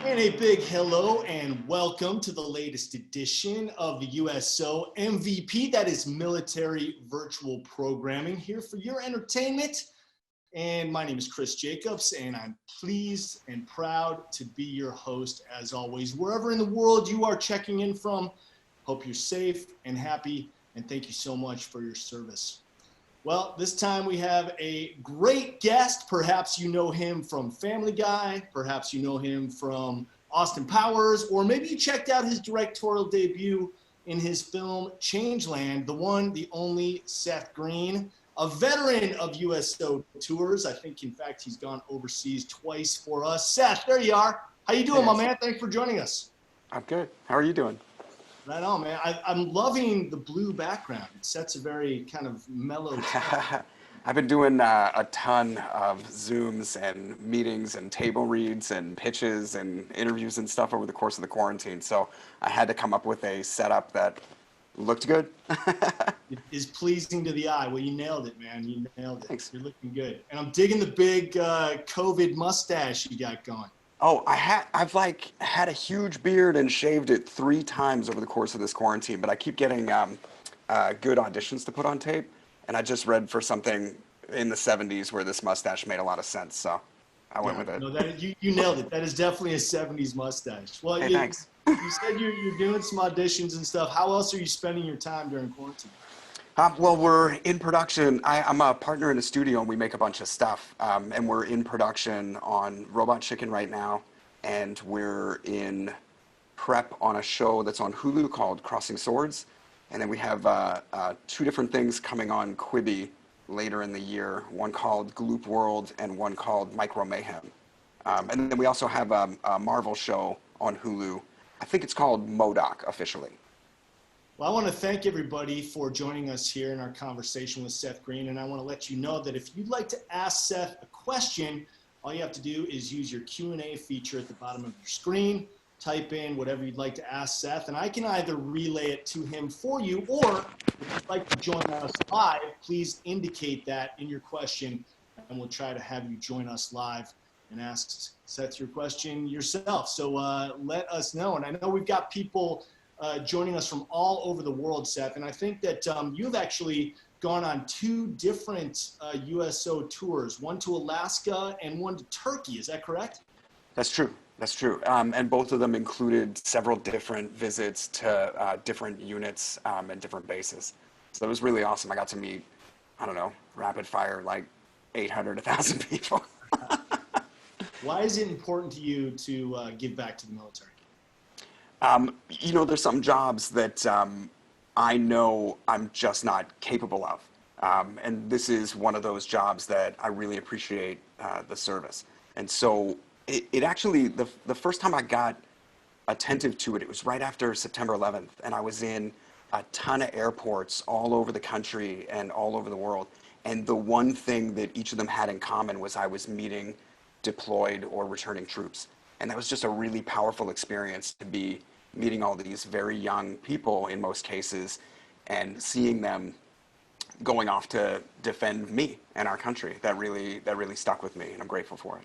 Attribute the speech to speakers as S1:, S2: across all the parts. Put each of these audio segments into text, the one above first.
S1: And a big hello and welcome to the latest edition of the USO MVP, that is military virtual programming, here for your entertainment. And my name is Chris Jacobs, and I'm pleased and proud to be your host as always. Wherever in the world you are checking in from, hope you're safe and happy, and thank you so much for your service. Well, this time we have a great guest. Perhaps you know him from Family Guy, perhaps you know him from Austin Powers, or maybe you checked out his directorial debut in his film Changeland, the one, the only Seth Green, a veteran of USO tours. I think, in fact, he's gone overseas twice for us. Seth, there you are. How you doing, my man? Thanks for joining us.
S2: I'm good. How are you doing?
S1: Right on, man. I'm loving the blue background. It sets a very kind of mellow tone.
S2: I've been doing a ton of Zooms and meetings and table reads and pitches and interviews and stuff over the course of the quarantine. So I had to come up with a setup that looked good.
S1: It is pleasing to the eye. Well, you nailed it, man. You nailed it.
S2: Thanks.
S1: You're looking good. And I'm digging the big COVID mustache you got going.
S2: Oh, I've like had a huge beard and shaved it 3 times over the course of this quarantine, but I keep getting good auditions to put on tape. And I just read for something in the 70s where this mustache made a lot of sense, so I went with it.
S1: No, you nailed it. That is definitely a 70s mustache. Well,
S2: Hey, thanks.
S1: You said you're doing some auditions and stuff. How else are you spending your time during quarantine?
S2: Well, we're in production. I'm a partner in a studio, and we make a bunch of stuff. And we're in production on Robot Chicken right now, and we're in prep on a show that's on Hulu called Crossing Swords. And then we have 2 different things coming on Quibi later in the year, one called Gloop World and one called Micro Mayhem. And then we also have a Marvel show on Hulu. I think it's called MODOK officially.
S1: Well, I want to thank everybody for joining us here in our conversation with Seth Green, and I want to let you know that if you'd like to ask Seth a question, all you have to do is use your Q&A feature at the bottom of your screen, type in whatever you'd like to ask Seth, and I can either relay it to him for you, or if you'd like to join us live, please indicate that in your question, and we'll try to have you join us live and ask Seth your question yourself. So let us know, and I know we've got people joining us from all over the world, Seth. And I think that you've actually gone on 2 different USO tours, one to Alaska and one to Turkey. Is that correct?
S2: That's true. That's true. And both of them included several different visits to different units and different bases. So it was really awesome. I got to meet, I don't know, rapid fire, like 800, 1,000 people.
S1: Why is it important to you to give back to the military?
S2: There's some jobs that I know I'm just not capable of. And this is one of those jobs that I really appreciate the service. And so it actually, the first time I got attentive to it was right after September 11th. And I was in a ton of airports all over the country and all over the world. And the one thing that each of them had in common was I was meeting deployed or returning troops. And that was just a really powerful experience to be meeting all these very young people in most cases and seeing them going off to defend me and our country. That really stuck with me, and I'm grateful for it.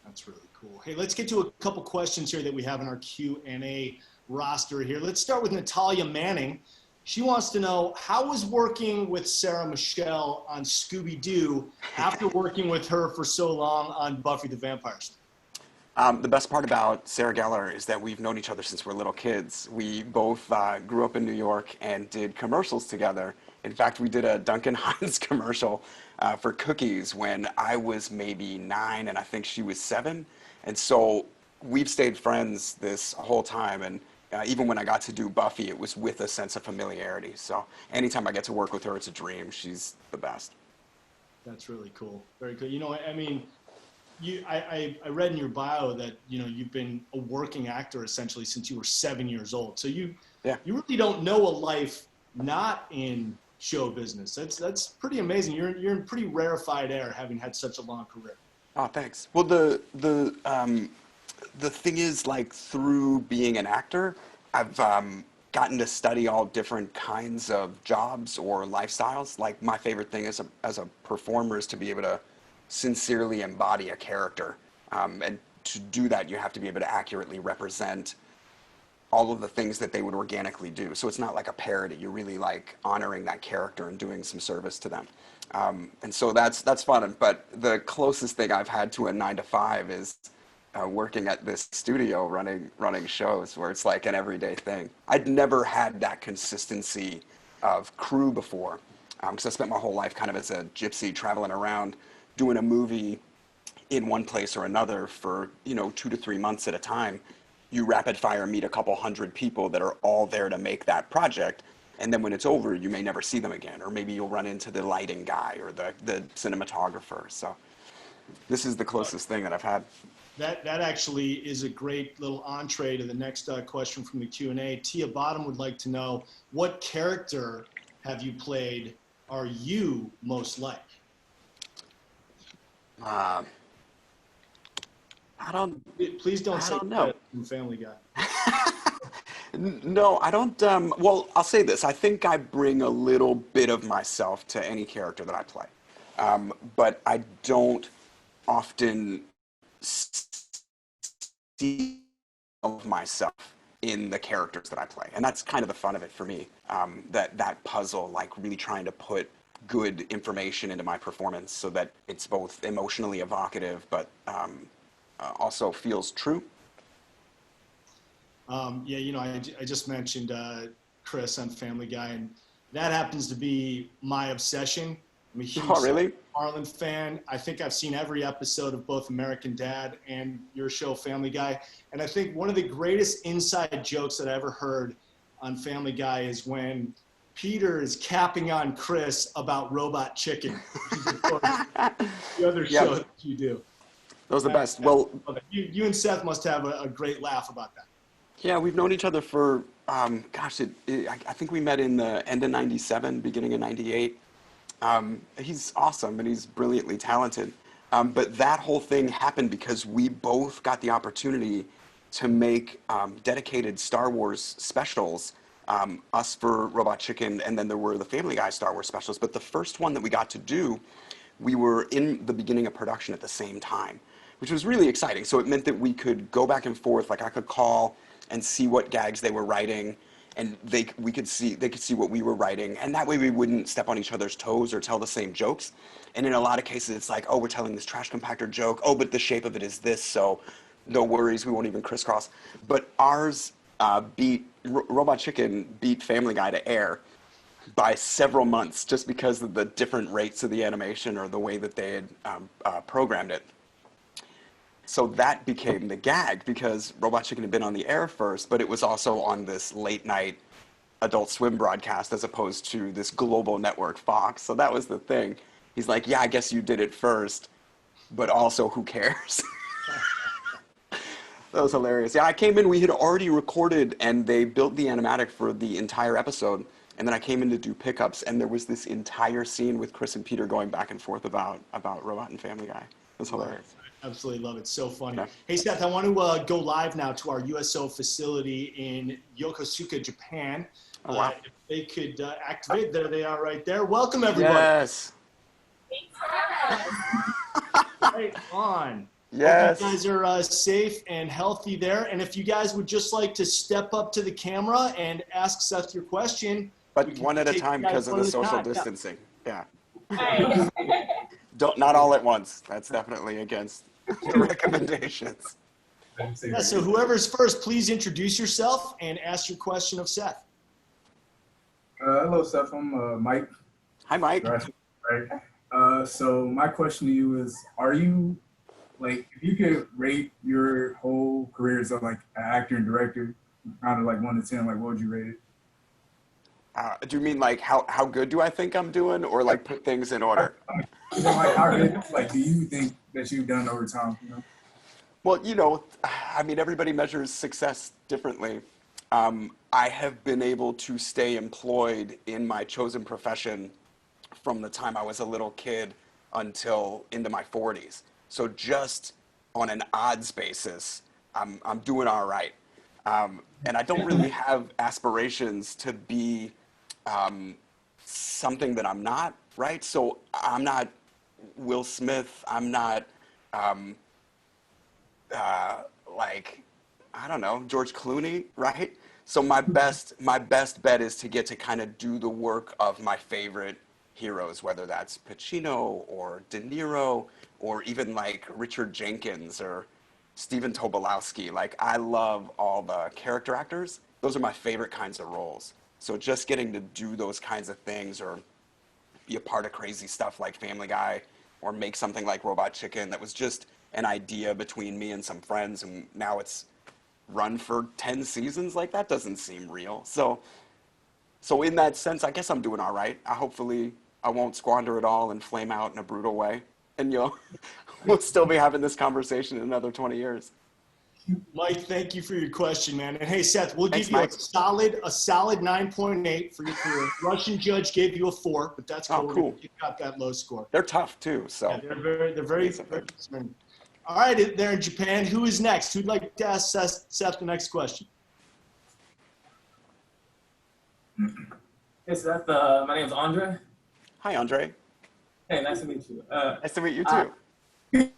S1: That's really cool. Hey, let's get to a couple questions here that we have in our Q&A roster here. Let's start with Natalia Manning. She wants to know, how was working with Sarah Michelle on Scooby-Doo after working with her for so long on Buffy the Vampire Slayer?
S2: The best part about Sarah Gellar is that we've known each other since we're little kids. We both grew up in New York and did commercials together. In fact, we did a Duncan Hines commercial for cookies when I was maybe 9 and I think she was 7. And so we've stayed friends this whole time. And even when I got to do Buffy, it was with a sense of familiarity. So anytime I get to work with her, it's a dream. She's the best.
S1: That's really cool. Very cool. I mean, I read in your bio that you've been a working actor essentially since you were 7 years old. So you really don't know a life not in show business. That's pretty amazing. You're in pretty rarefied air, having had such a long career.
S2: Oh, thanks. Well, the thing is, like, through being an actor, I've gotten to study all different kinds of jobs or lifestyles. Like my favorite thing as a performer is to be able to sincerely embody a character. And to do that, you have to be able to accurately represent all of the things that they would organically do. So it's not like a parody. You're really like honoring that character and doing some service to them. And so that's fun. But the closest thing I've had to a 9 to 5 is working at this studio running shows where it's like an everyday thing. I'd never had that consistency of crew before because I spent my whole life kind of as a gypsy traveling around doing a movie in one place or another for 2 to 3 months at a time. You rapid fire meet a couple hundred people that are all there to make that project, and then when it's over you may never see them again, or maybe you'll run into the lighting guy or the cinematographer. So this is the closest thing that I've had.
S1: That actually is a great little entree to the next question from the Q&A. Tia Bottom would like to know, what character have you played are you most like?
S2: I don't.
S1: Please don't
S2: I
S1: say
S2: don't know.
S1: from Family Guy.
S2: No, I don't. Well, I'll say this. I think I bring a little bit of myself to any character that I play, but I don't often see of myself in the characters that I play, and that's kind of the fun of it for me. That puzzle, like really trying to put good information into my performance so that it's both emotionally evocative, but also feels true.
S1: Yeah, I just mentioned Chris on Family Guy, and that happens to be my obsession. I'm a huge
S2: Oh, really?
S1: Marlon fan. I think I've seen every episode of both American Dad and your show Family Guy. And I think one of the greatest inside jokes that I ever heard on Family Guy is when Peter is capping on Chris about Robot Chicken, which is of course the other show that you do.
S2: Those are the best. Well,
S1: you and Seth must have a great laugh about that.
S2: yeah, we've known each other for, I think we met in the end of 97, beginning of 98. He's awesome and he's brilliantly talented. But that whole thing happened because we both got the opportunity to make dedicated Star Wars specials, us for Robot Chicken, and then there were the Family Guy Star Wars specials. But the first one that we got to do, we were in the beginning of production at the same time, which was really exciting. So it meant that we could go back and forth, like I could call and see what gags they were writing, and they could see what we were writing, and that way we wouldn't step on each other's toes or tell the same jokes. And in a lot of cases, it's like, oh, we're telling this trash compactor joke. Oh, but the shape of it is this, so no worries, we won't even crisscross. But ours Robot Chicken beat Family Guy to air by several months just because of the different rates of the animation or the way that they had programmed it. So that became the gag because Robot Chicken had been on the air first, but it was also on this late night Adult Swim broadcast as opposed to this global network Fox. So that was the thing. He's like, yeah, I guess you did it first, but also who cares? That was hilarious. Yeah, I came in, we had already recorded and they built the animatic for the entire episode. And then I came in to do pickups and there was this entire scene with Chris and Peter going back and forth about Robot and Family Guy. It was hilarious.
S1: Absolutely love it. So funny.
S2: Yeah.
S1: Hey, Seth, I want to go live now to our USO facility in Yokosuka, Japan.
S2: Oh, wow.
S1: If they could activate, there they are right there. Welcome, everybody.
S2: Yes.
S1: Right on.
S2: Yes.
S1: Hope you guys are safe and healthy there. And if you guys would just like to step up to the camera and ask Seth your question.
S2: But one at a time because of the social distancing. Yeah.
S3: Right.
S2: Not all at once. That's definitely against the recommendations.
S1: Yeah, so whoever's first, please introduce yourself and ask your question of Seth.
S3: Hello, Seth. I'm Mike.
S2: Hi, Mike.
S3: Right. So my question to you is, are you, like, if you could rate your whole career as like an actor and director, kind of like 1 to 10, like what would you rate it?
S2: Do you mean like how good do I think I'm doing, or like put things in order?
S3: Like how good, like, do you think that you've done over time? You know?
S2: Well, I mean, everybody measures success differently. I have been able to stay employed in my chosen profession from the time I was a little kid until into my 40s. So just on an odds basis, I'm doing all right. And I don't really have aspirations to be something that I'm not, right? So I'm not Will Smith. I'm not um, like, I don't know, George Clooney, right? So my best bet is to get to kind of do the work of my favorite heroes, whether that's Pacino or De Niro or even like Richard Jenkins or Stephen Tobolowsky. Like I love all the character actors. Those are my favorite kinds of roles. So just getting to do those kinds of things or be a part of crazy stuff like Family Guy or make something like Robot Chicken that was just an idea between me and some friends and now it's run for 10 seasons. Like that doesn't seem real. So in that sense, I guess I'm doing all right. Hopefully I won't squander it all and flame out in a brutal way. And we'll still be having this conversation in another 20 years.
S1: Mike, thank you for your question, man. And hey, Seth, we'll
S2: Thanks,
S1: give you
S2: Mike.
S1: a solid 9.8 for your career. Russian judge gave you a 4, but that's cool.
S2: Oh, cool.
S1: You got that low score.
S2: They're tough too. So
S1: Yeah, they're very concerned. All right, there in Japan, who is next? Who'd like to ask Seth the next question?
S4: Hey Seth, my name's Andre.
S2: Hi, Andre.
S4: Hey, nice to meet you.
S2: Nice to meet you too.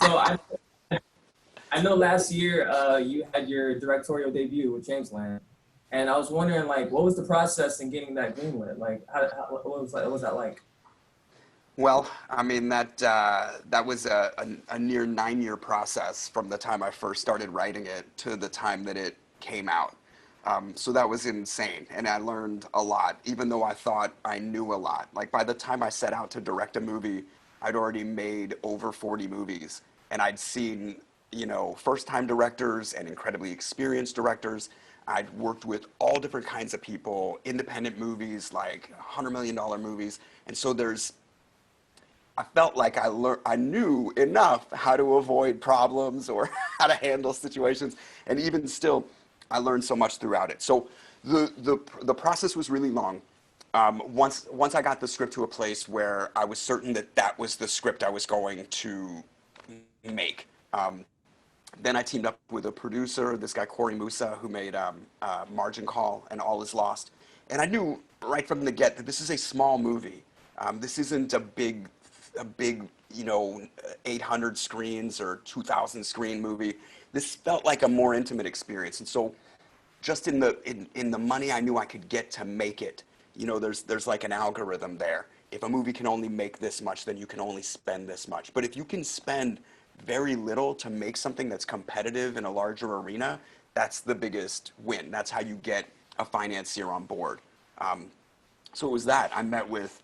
S4: So I know last year you had your directorial debut with James Land, and I was wondering like what was the process in getting that greenlit? Like what was that like?
S2: Well, I mean that was a near 9-year process from the time I first started writing it to the time that it came out. So that was insane, and I learned a lot, even though I thought I knew a lot. Like by the time I set out to direct a movie, I'd already made over 40 movies, and I'd seen first-time directors and incredibly experienced directors. I'd worked with all different kinds of people, independent movies, like $100 million movies, and so I felt like I knew enough how to avoid problems or how to handle situations, and even still, I learned so much throughout it. So the process was really long. Once I got the script to a place where I was certain that that was the script I was going to make, then I teamed up with a producer, this guy Corey Musa, who made Margin Call and All Is Lost, and I knew right from the get that this is a small movie. This isn't a big 800 screens or 2,000 screen movie. This felt like a more intimate experience, and so just in the money I knew I could get to make it, there's like an algorithm there. If a movie can only make this much, then you can only spend this much. But if you can spend very little to make something that's competitive in a larger arena, that's the biggest win. That's how you get a financier on board. So it was that. I met with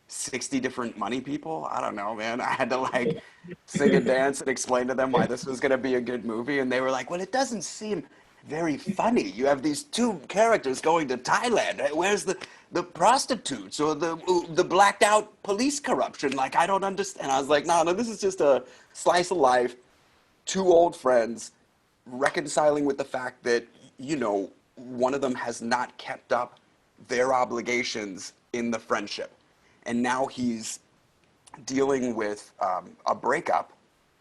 S2: 60 different money people. I don't know, man. I had to like sing and dance and explain to them why this was going to be a good movie. And they were like, well, it doesn't seem very funny. You have these two characters going to Thailand. Where's the prostitutes or the blacked out police corruption? Like, I don't understand. I was like, no, this is just a slice of life. Two old friends reconciling with the fact that, one of them has not kept up their obligations in the friendship. And now he's dealing with a breakup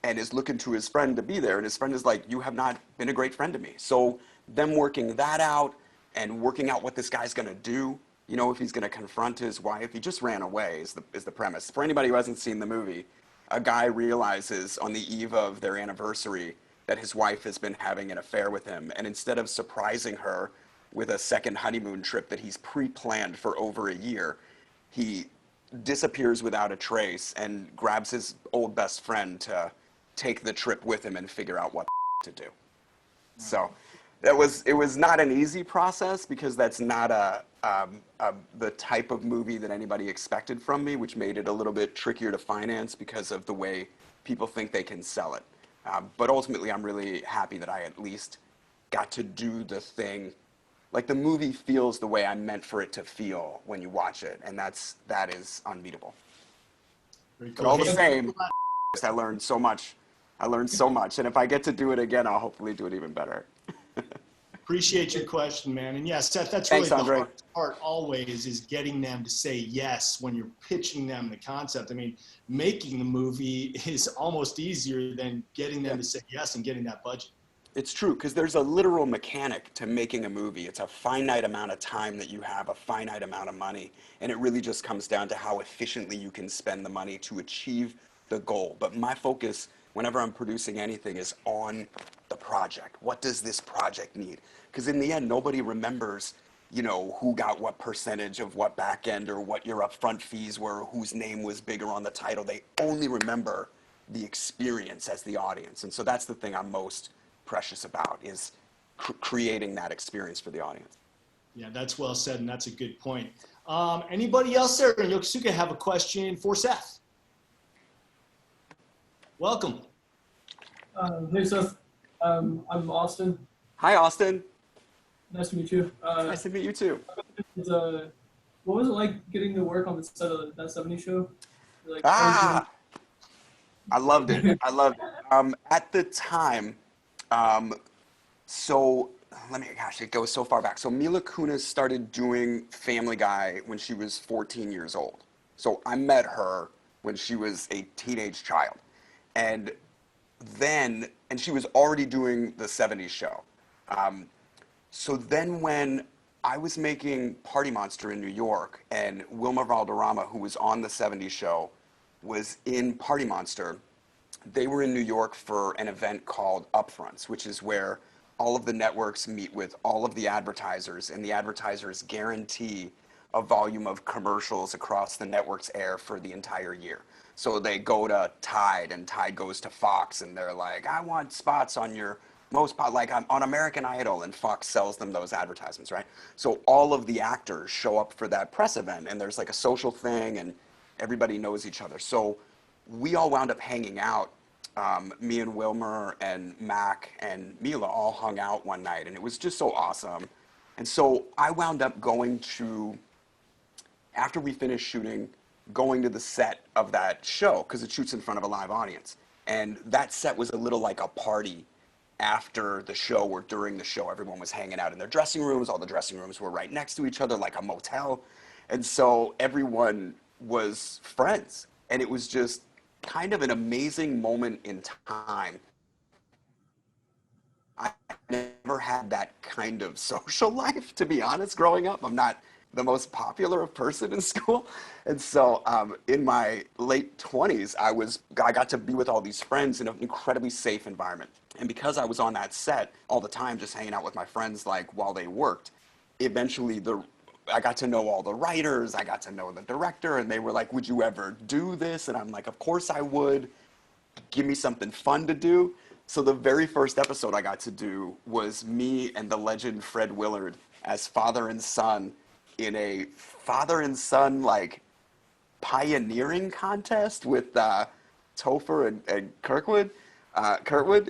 S2: and is looking to his friend to be there. And his friend is like, you have not been a great friend to me. So them working that out and working out what this guy's going to do, if he's going to confront his wife. He just ran away is the premise. For anybody who hasn't seen the movie, a guy realizes on the eve of their anniversary that his wife has been having an affair with him. And instead of surprising her with a second honeymoon trip that he's pre-planned for over a year, he disappears without a trace and grabs his old best friend to take the trip with him and figure out what to do. So it was not an easy process because that's not the type of movie that anybody expected from me, which made it a little bit trickier to finance because of the way people think they can sell it. But ultimately, I'm really happy that I at least got to do the thing. Like the movie feels the way I meant for it to feel when you watch it, and that is unbeatable.
S1: Very
S2: But
S1: cool.
S2: all the same, I learned so much. And if I get to do it again, I'll hopefully do it even better.
S1: Appreciate your question, man. And yes, that's really
S2: Thanks,
S1: the
S2: Andre.
S1: hardest part always is getting them to say yes when you're pitching them the concept. I mean, making the movie is almost easier than getting them to say yes and getting that budget.
S2: It's true, because there's a literal mechanic to making a movie. It's a finite amount of time that you have, a finite amount of money, and it really just comes down to how efficiently you can spend the money to achieve the goal. But my focus, whenever I'm producing anything, is on the project. What does this project need? Because in the end, nobody remembers, you know, who got what percentage of what back end or what your upfront fees were, whose name was bigger on the title. They only remember the experience as the audience. And so that's the thing I'm most precious about, is creating that experience for the audience.
S1: Yeah, that's well said, and that's a good point. Anybody else there in Yokosuka have a question for Seth? Welcome.
S5: Hey Seth, I'm Austin.
S2: Hi, Austin.
S5: Nice to meet you.
S2: Nice to meet you too.
S5: What was it like getting to work on the set of that '70s show? Like,
S2: I loved it. I loved it. At the time, so gosh, it goes so far back. So Mila Kunis started doing Family Guy when she was 14 years old. So I met her when she was a teenage child. And she was already doing the 70s show. So then when I was making Party Monster in New York, and Wilmer Valderrama, who was on the 70s show, was in Party Monster, they were in New York for an event called Upfronts, which is where all of the networks meet with all of the advertisers, and the advertisers guarantee a volume of commercials across the network's air for the entire year. So they go to Tide, and Tide goes to Fox, and they're like, I want spots on your like I'm on American Idol, and Fox sells them those advertisements, right? So all of the actors show up for that press event, and there's like a social thing, and everybody knows each other. So we all wound up hanging out. Me and Wilmer and Mac and Mila all hung out one night, and it was just so awesome. And so I wound up going to, after we finished shooting, going to the set of that show, because it shoots in front of a live audience. And that set was a little like a party after the show or during the show. Everyone was hanging out in their dressing rooms. All the dressing rooms were right next to each other, like a motel. And so everyone was friends. And it was just kind of an amazing moment in time. I never had that kind of social life, to be honest, growing up. I'm not the most popular person in school. And so in my late 20s, I got to be with all these friends in an incredibly safe environment. And because I was on that set all the time, just hanging out with my friends, like while they worked, eventually I got to know all the writers, I got to know the director, and they were like, would you ever do this? And I'm like, of course I would. Give me something fun to do. So the very first episode I got to do was me and the legend Fred Willard as father and son in a father and son like pioneering contest with Topher and Kirkwood.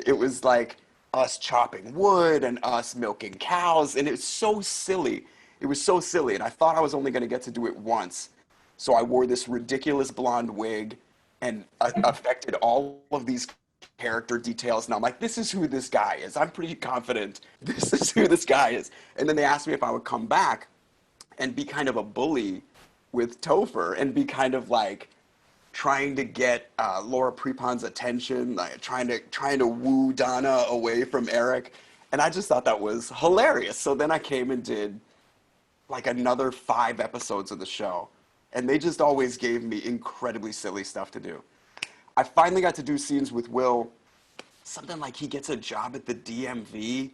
S2: It was like us chopping wood and us milking cows, and it was so silly. It was so silly, and I thought I was only going to get to do it once. So I wore this ridiculous blonde wig and affected all of these character details, and I'm like, this is who this guy is. I'm pretty confident this is who this guy is. And then they asked me if I would come back and be kind of a bully with Topher and be kind of like trying to get Laura Prepon's attention, like trying to woo Donna away from Eric. And I just thought that was hilarious. So then I came and did like another 5 episodes of the show, and they just always gave me incredibly silly stuff to do. I finally got to do scenes with Will, something like he gets a job at the DMV,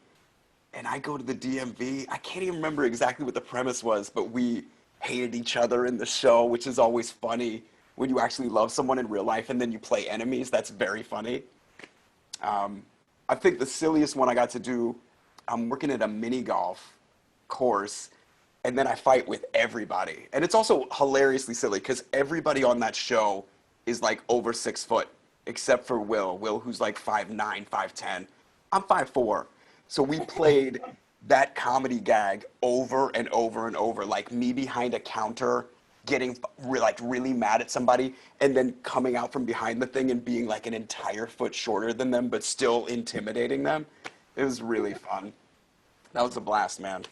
S2: and I go to the DMV. I can't even remember exactly what the premise was, but we hated each other in the show, which is always funny when you actually love someone in real life and then you play enemies. That's very funny. I think the silliest one I got to do, I'm working at a mini golf course, and then I fight with everybody. And it's also hilariously silly because everybody on that show is like over 6 foot, except for Will, who's like 5'9", 5'10". I'm 5'4". So we played that comedy gag over and over and over, like me behind a counter, getting really mad at somebody, and then coming out from behind the thing and being like an entire foot shorter than them, but still intimidating them. It was really fun. That was a blast, man.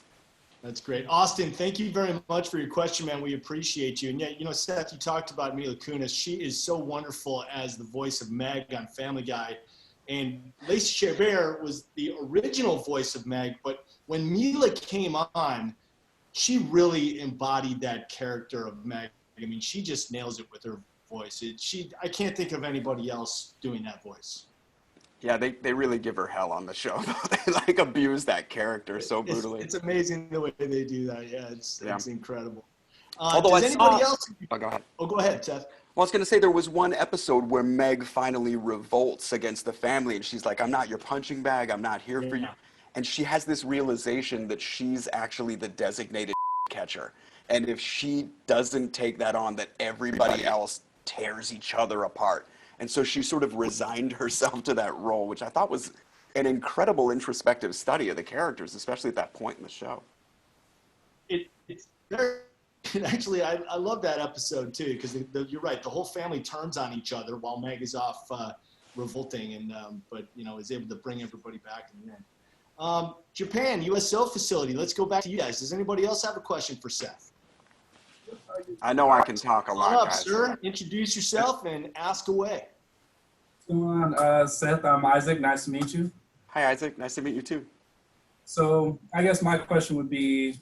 S1: That's great. Austin, thank you very much for your question, man. We appreciate you. And yeah, you know, Seth, you talked about Mila Kunis. She is so wonderful as the voice of Meg on Family Guy. And Lacey Chabert was the original voice of Meg, but when Mila came on, she really embodied that character of Meg. I mean, she just nails it with her voice. I can't think of anybody else doing that voice.
S2: Yeah, they really give her hell on the show. They like abuse that character so brutally.
S1: It's amazing the way they do that. Yeah, it's incredible.
S2: Although
S1: does
S2: I
S1: anybody
S2: saw,
S1: else?
S2: oh, go ahead.
S1: Oh, go ahead, Seth.
S2: Well, I was going to say there was one episode where Meg finally revolts against the family, and she's like, "I'm not your punching bag. I'm not here for you." And she has this realization that she's actually the designated catcher, and if she doesn't take that on, that everybody else tears each other apart. And so she sort of resigned herself to that role, which I thought was an incredible introspective study of the characters, especially at that point in the show.
S1: It's very. Actually, I love that episode too, because you're right. The whole family turns on each other while Meg is off revolting, and but is able to bring everybody back in the end. Japan USO facility. Let's go back to you guys. Does anybody else have a question for Seth?
S2: I know I can talk a lot,
S1: Come up,
S2: guys.
S1: sir. Introduce yourself and ask away.
S3: What's going on? Seth, I'm Isaac. Nice to meet you.
S2: Hi, Isaac. Nice to meet you too.
S3: So I guess my question would be,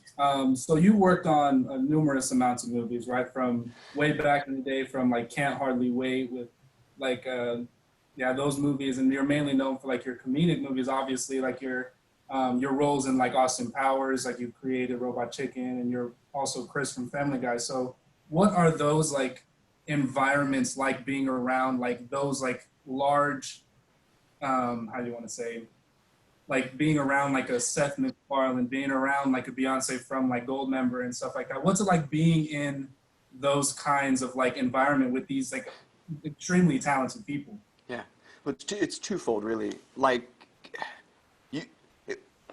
S3: so you worked on numerous amounts of movies, right? From way back in the day, from like Can't Hardly Wait with like, those movies. And you're mainly known for like your comedic movies, obviously, like your roles in like Austin Powers, like you created Robot Chicken, and you're also Chris from Family Guy. So what are those like environments like being around like those like large, how do you want to say, like being around like a Seth MacFarlane, being around like a Beyonce from like Goldmember and stuff like that? What's it like being in those kinds of like environment with these like extremely talented people?
S2: Yeah, well, it's twofold really. Like,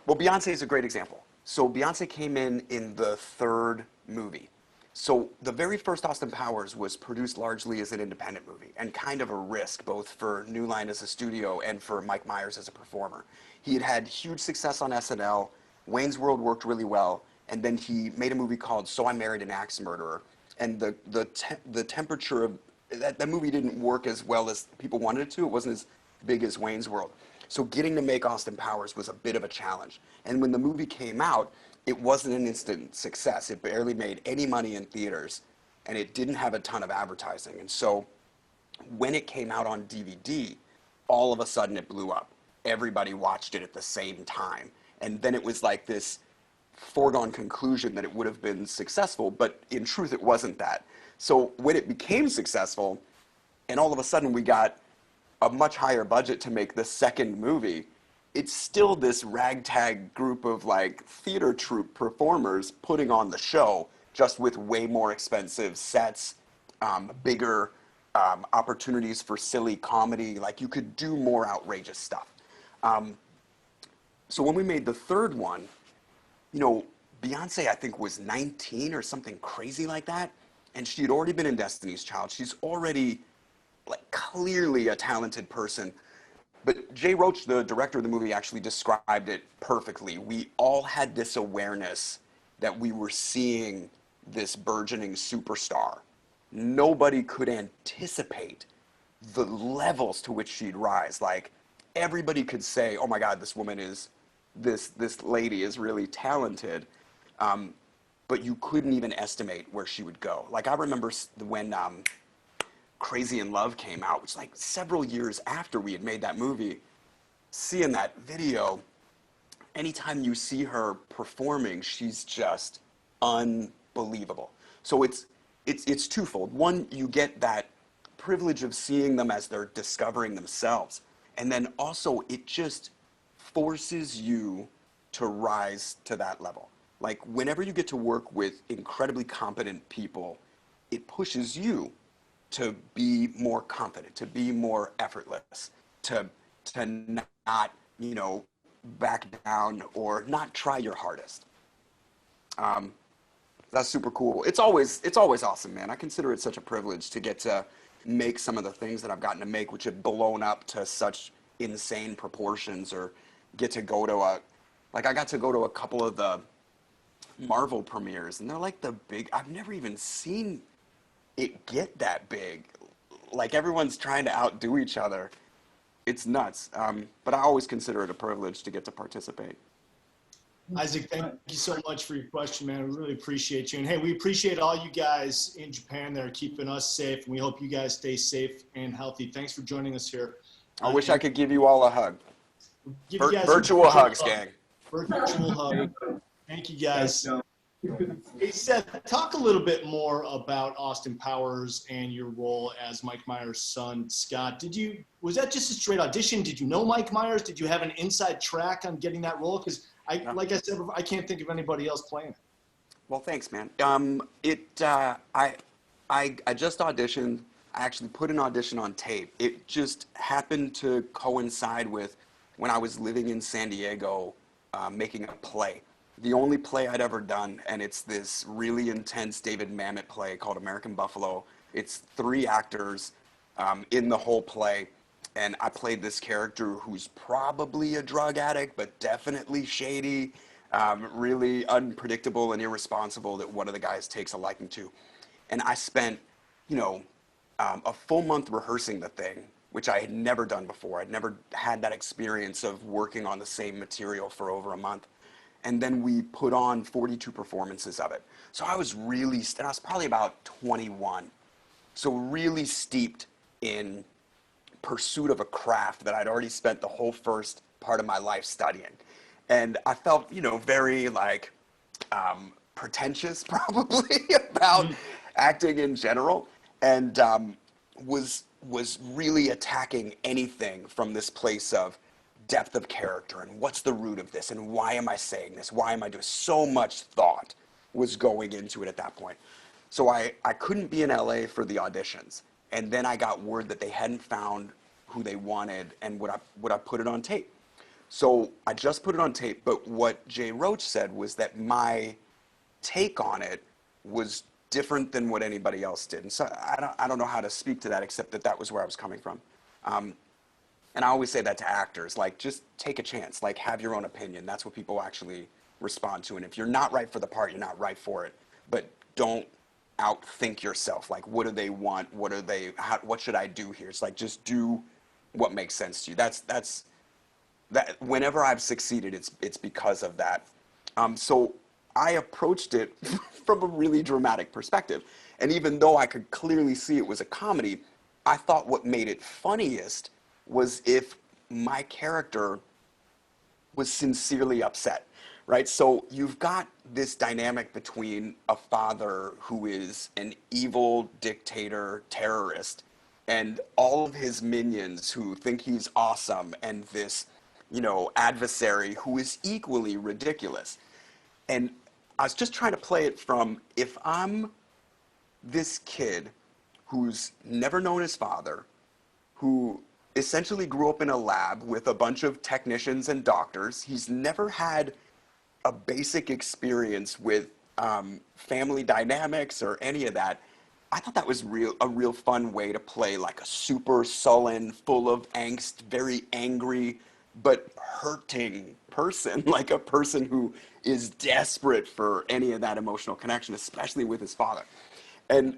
S2: Beyonce is a great example. So Beyonce came in the third movie. So the very first Austin Powers was produced largely as an independent movie and kind of a risk both for New Line as a studio and for Mike Myers as a performer. He had had huge success on SNL, Wayne's World worked really well, and then he made a movie called So I Married an Axe Murderer. And the temperature of that movie didn't work as well as people wanted it to. It wasn't as big as Wayne's World. So getting to make Austin Powers was a bit of a challenge. And when the movie came out, it wasn't an instant success. It barely made any money in theaters, and it didn't have a ton of advertising. And so when it came out on DVD, all of a sudden it blew up. Everybody watched it at the same time. And then it was like this foregone conclusion that it would have been successful, but in truth it wasn't that. So when it became successful, and all of a sudden we got a much higher budget to make the second movie, it's still this ragtag group of like theater troupe performers putting on the show, just with way more expensive sets, bigger opportunities for silly comedy. Like you could do more outrageous stuff. So when we made the third one, Beyonce I think was 19 or something crazy like that, and she had already been in Destiny's Child. She's already like clearly a talented person. But Jay Roach, the director of the movie, actually described it perfectly. We all had this awareness that we were seeing this burgeoning superstar. Nobody could anticipate the levels to which she'd rise. Like everybody could say, "Oh my God, this woman is, this lady is really talented," but you couldn't even estimate where she would go. Like I remember when Crazy in Love came out, which like several years after we had made that movie, seeing that video, anytime you see her performing, she's just unbelievable. So it's twofold. One, you get that privilege of seeing them as they're discovering themselves. And then also it just forces you to rise to that level. Like whenever you get to work with incredibly competent people, it pushes you to be more confident, to be more effortless, to not, back down or not try your hardest. That's super cool. It's always awesome, man. I consider it such a privilege to get to make some of the things that I've gotten to make, which have blown up to such insane proportions, or get to go to I got to go to a couple of the Marvel premieres, and they're like I've never even seen it get that big. Like everyone's trying to outdo each other. it's nuts. But I always consider it a privilege to get to participate.
S1: Isaac, thank you so much for your question, man. We really appreciate you. And hey, we appreciate all you guys in Japan that are keeping us safe. And we hope you guys stay safe and healthy. Thanks for joining us here.
S2: I wish I could give you all a hug.
S1: Give you guys a
S2: Virtual hugs, gang.
S1: Virtual hug. Thank you guys. Hey, Seth, talk a little bit more about Austin Powers and your role as Mike Myers' son, Scott. Was that just a straight audition? Did you know Mike Myers? Did you have an inside track on getting that role? Because like I said, I can't think of anybody else playing it.
S2: Well, thanks, man. I just auditioned. I actually put an audition on tape. It just happened to coincide with when I was living in San Diego, making a play. The only play I'd ever done, and it's this really intense David Mamet play called American Buffalo. It's 3 actors in the whole play, and I played this character who's probably a drug addict, but definitely shady, really unpredictable and irresponsible that one of the guys takes a liking to. And I spent, a full month rehearsing the thing, which I had never done before. I'd never had that experience of working on the same material for over a month. And then we put on 42 performances of it. So I was probably about 21. So really steeped in pursuit of a craft that I'd already spent the whole first part of my life studying. And I felt, very pretentious probably about acting in general, and was really attacking anything from this place of depth of character and what's the root of this and why am I saying this? Why am I doing so much thought was going into it at that point. So I couldn't be in LA for the auditions. And then I got word that they hadn't found who they wanted and would I put it on tape. So I just put it on tape, but what Jay Roach said was that my take on it was different than what anybody else did. And so I don't know how to speak to that except that was where I was coming from. And I always say that to actors, just take a chance, have your own opinion. That's what people actually respond to. And if you're not right for the part, you're not right for it. But don't outthink yourself. What do they want? What should I do here? It's just do what makes sense to you. That whenever I've succeeded, it's because of that. So I approached it from a really dramatic perspective. And even though I could clearly see it was a comedy, I thought what made it funniest was if my character was sincerely upset, right? So you've got this dynamic between a father who is an evil dictator terrorist and all of his minions who think he's awesome, and this, adversary who is equally ridiculous. And I was just trying to play it from, if I'm this kid who's never known his father, who essentially grew up in a lab with a bunch of technicians and doctors. He's never had a basic experience with family dynamics or any of that. I thought that was a real fun way to play a super sullen, full of angst, very angry, but hurting person, a person who is desperate for any of that emotional connection, especially with his father. And,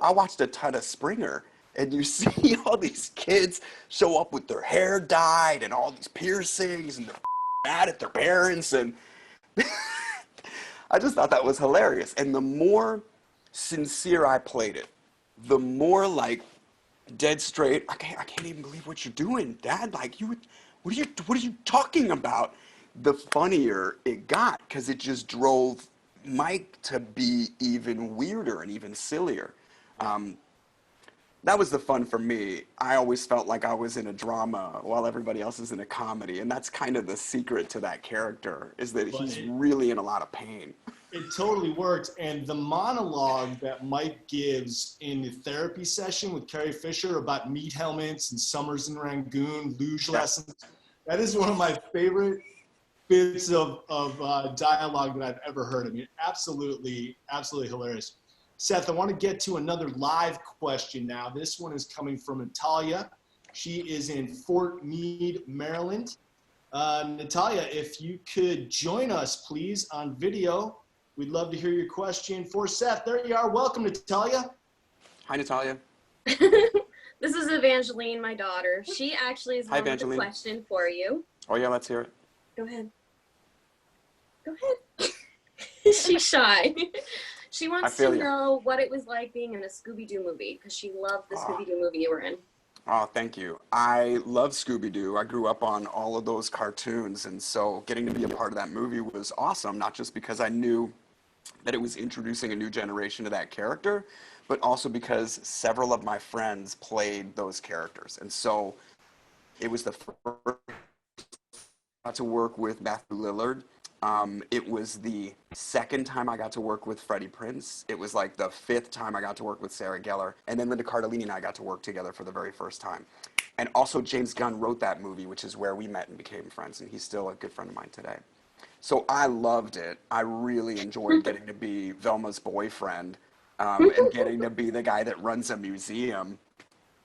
S2: I watched a ton of Springer, and you see all these kids show up with their hair dyed and all these piercings, and they're mad at their parents. And I just thought that was hilarious. And the more sincere I played it, the more dead straight, I can't even believe what you're doing, Dad. What are you talking about? The funnier it got, because it just drove Mike to be even weirder and even sillier. That was the fun for me. I always felt like I was in a drama while everybody else is in a comedy. And that's kind of the secret to that character, is that he's really in a lot of pain.
S1: It totally worked. And the monologue that Mike gives in the therapy session with Carrie Fisher about meat helmets and summers in Rangoon, luge lessons, that is one of my favorite bits of dialogue that I've ever heard. I mean, absolutely hilarious. Seth, I want to get to another live question now. This one is coming from Natalia. She is in Fort Meade, Maryland. Natalia, if you could join us, please, on video. We'd love to hear your question for Seth. There you are. Welcome, Natalia.
S2: Hi, Natalia.
S6: This is Evangeline, my daughter. She actually is
S2: Hi,
S6: one with a
S2: Evangeline.
S6: question for you.
S2: Oh yeah, let's hear it.
S6: Go ahead. Go ahead. She's shy. She wants
S2: feel
S6: to
S2: you.
S6: know what it was like being in a Scooby-Doo movie because she loved the Scooby-Doo movie you were in.
S2: Oh, thank you. I love Scooby-Doo. I grew up on all of those cartoons, and so getting to be a part of that movie was awesome, not just because I knew that it was introducing a new generation to that character, but also because several of my friends played those characters. And so it was the first I got to work with Matthew Lillard. It was the second time I got to work with Freddie Prinze. It was like the fifth time I got to work with Sarah Gellar. And then Linda Cardellini and I got to work together for the very first time. And also James Gunn wrote that movie, which is where we met and became friends. And he's still a good friend of mine today. So I loved it. I really enjoyed getting to be Velma's boyfriend and getting to be the guy that runs a museum.